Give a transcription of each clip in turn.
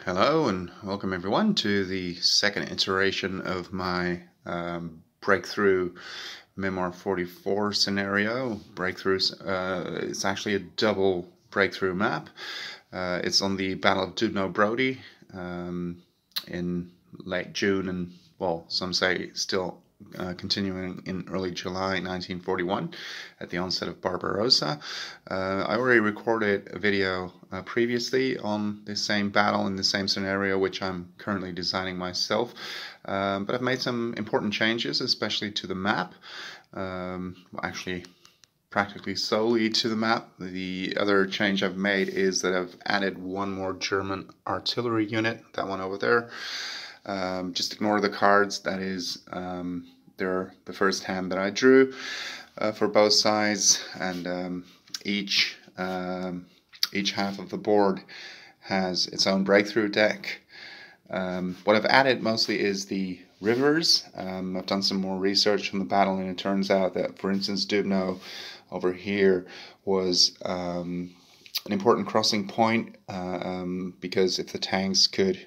Hello and welcome everyone to the second iteration of my breakthrough Memoir 44 scenario. Breakthroughs, it's actually a double breakthrough map. It's on the Battle of Dubno Brody in late June and, well, some say still continuing in early July 1941 at the onset of Barbarossa. I already recorded a video previously on this same battle in the same scenario, which I'm currently designing myself, but I've made some important changes, especially to the map. Actually, practically solely to the map. The other change I've made is that I've added one more German artillery unit, that one over there. Just ignore the cards. That is, they're the first hand that I drew for both sides, and each half of the board has its own breakthrough deck. What I've added mostly is the rivers. I've done some more research on the battle, and it turns out that, for instance, Dubno over here was an important crossing point because if the tanks could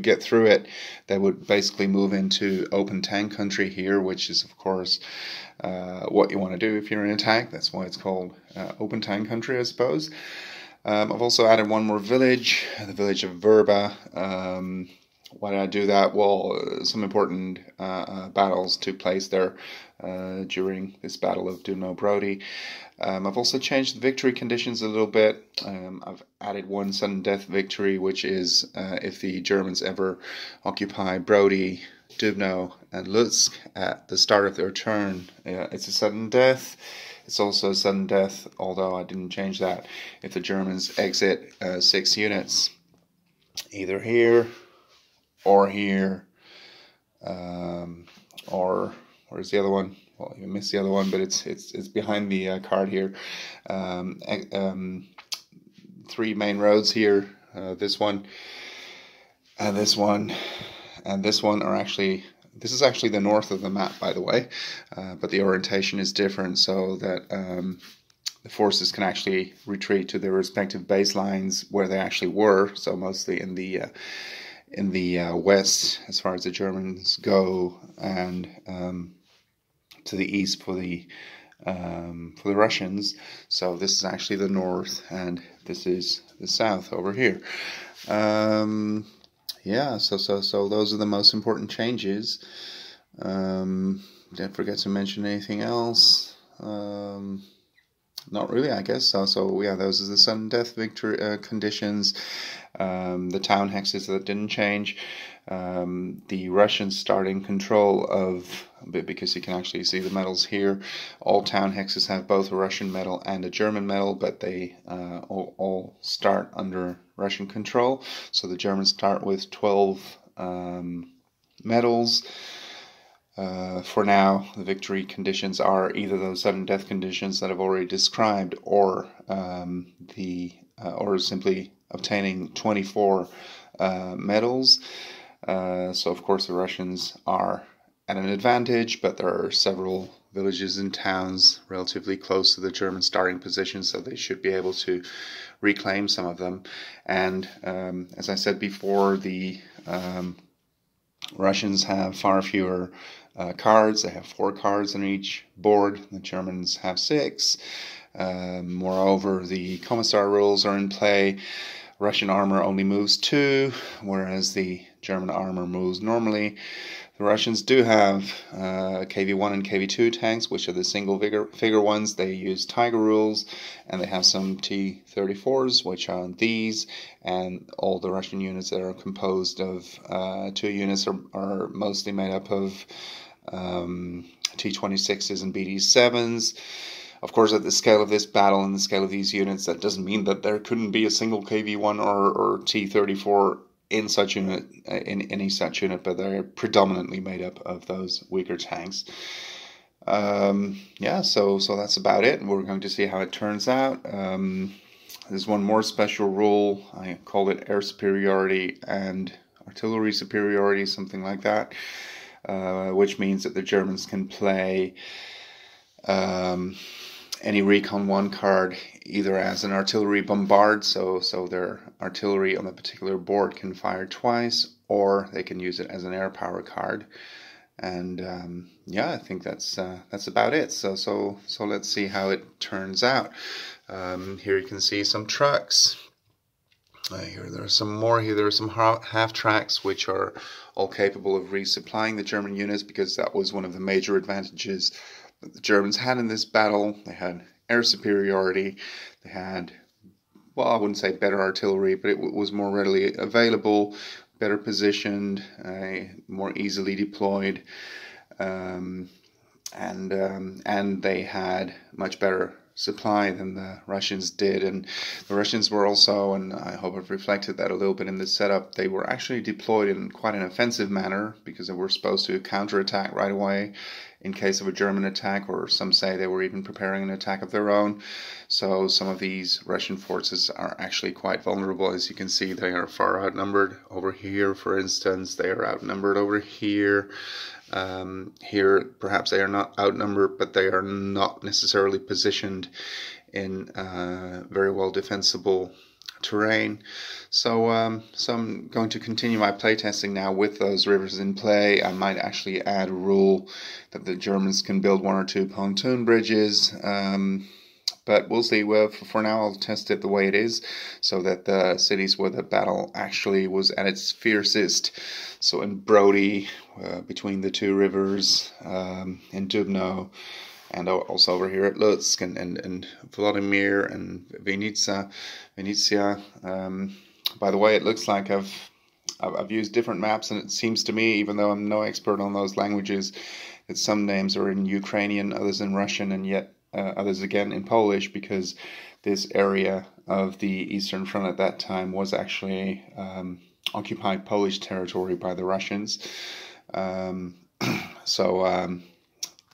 get through it, they would basically move into open tank country here, which is of course what you want to do if you're in a tank. That's why it's called open tank country, I suppose. I've also added one more village, the village of Verba. Why did I do that? Well, some important battles took place there during this Battle of Dubno Brody. I've also changed the victory conditions a little bit. I've added one sudden death victory, which is if the Germans ever occupy Brody, Dubno, and Lutsk at the start of their turn. It's a sudden death. It's also a sudden death, although I didn't change that, if the Germans exit 6 units, either here or here, or where's the other one? Well, you missed the other one, but it's behind the card here. 3 main roads here. This one, and this one, and this one are actually. This is actually the north of the map, by the way, but the orientation is different, so that the forces can actually retreat to their respective baselines where they actually were. So mostly in the west, as far as the Germans go, and to the east for the Russians. So this is actually the north, and this is the south over here. Yeah, so those are the most important changes. Didn't forget to mention anything else. Not really, I guess. So yeah, those are the sudden death victory conditions. The town hexes that didn't change. The Russians starting control of, because you can actually see the medals here, all town hexes have both a Russian medal and a German medal, but they all start under Russian control. So the Germans start with 12 medals. For now, the victory conditions are either those sudden death conditions that I've already described, or or simply obtaining 24 medals. So of course the Russians are at an advantage, but there are several villages and towns relatively close to the German starting position, so they should be able to reclaim some of them. And as I said before, the Russians have far fewer cards. They have 4 cards on each board. The Germans have 6. Moreover, the Commissar rules are in play. Russian armor only moves 2, whereas the German armor moves normally. The Russians do have KV-1 and KV-2 tanks, which are the single figure ones. They use Tiger rules, and they have some T-34s, which are these, and all the Russian units that are composed of 2 units are mostly made up of T-26s and BD-7s. Of course, at the scale of this battle and the scale of these units, that doesn't mean that there couldn't be a single KV-1 or T-34 in such unit, in any such unit, but they're predominantly made up of those weaker tanks. Yeah, so that's about it. We're going to see how it turns out. There's one more special rule. I called it air superiority and artillery superiority, something like that, which means that the Germans can play any Recon 1 card either as an artillery bombard, so their artillery on a particular board can fire twice, or they can use it as an air power card. And yeah, I think that's about it. So let's see how it turns out. Here you can see some trucks. Here there are some more. Here there are some half tracks which are all capable of resupplying the German units, because that was one of the major advantages that the Germans had in this battle. They had air superiority. They had, well, I wouldn't say better artillery, but it was more readily available, better positioned, more easily deployed, and they had much better supply than the Russians did. And the Russians were also, and I hope I've reflected that a little bit in the setup, they were actually deployed in quite an offensive manner, because they were supposed to counterattack right away in case of a German attack, or some say they were even preparing an attack of their own. So some of these Russian forces are actually quite vulnerable. As you can see, they are far outnumbered. Over here, for instance, they are outnumbered over here. Here, perhaps they are not outnumbered, but they are not necessarily positioned in very well defensible terrain. So I'm going to continue my playtesting now with those rivers in play. I might actually add a rule that the Germans can build 1 or 2 pontoon bridges. But we'll see. Well, for now, I'll test it the way it is, so that the cities where the battle actually was at its fiercest, so in Brody, between the 2 rivers, in Dubno, and also over here at Lutsk, and Vladimir and Vinica. By the way, it looks like I've used different maps, and it seems to me, even though I'm no expert on those languages, that some names are in Ukrainian, others in Russian, and yet others again in Polish, because this area of the Eastern Front at that time was actually occupied Polish territory by the Russians. So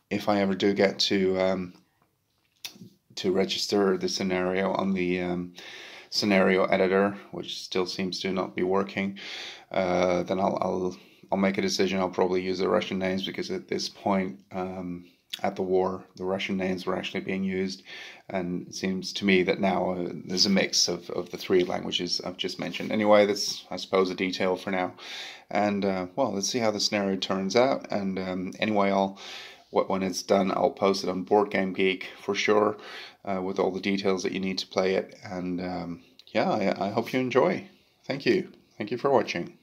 if I ever do get to register the scenario on the scenario editor, which still seems to not be working, then I'll make a decision. I'll probably use the Russian names, because at this point, at the war, the Russian names were actually being used, and it seems to me that now there's a mix of the 3 languages I've just mentioned. Anyway, that's, I suppose, a detail for now. And well, let's see how the scenario turns out. And anyway, when it's done, I'll post it on Board Game Geek for sure, with all the details that you need to play it. And yeah, I hope you enjoy. Thank you for watching.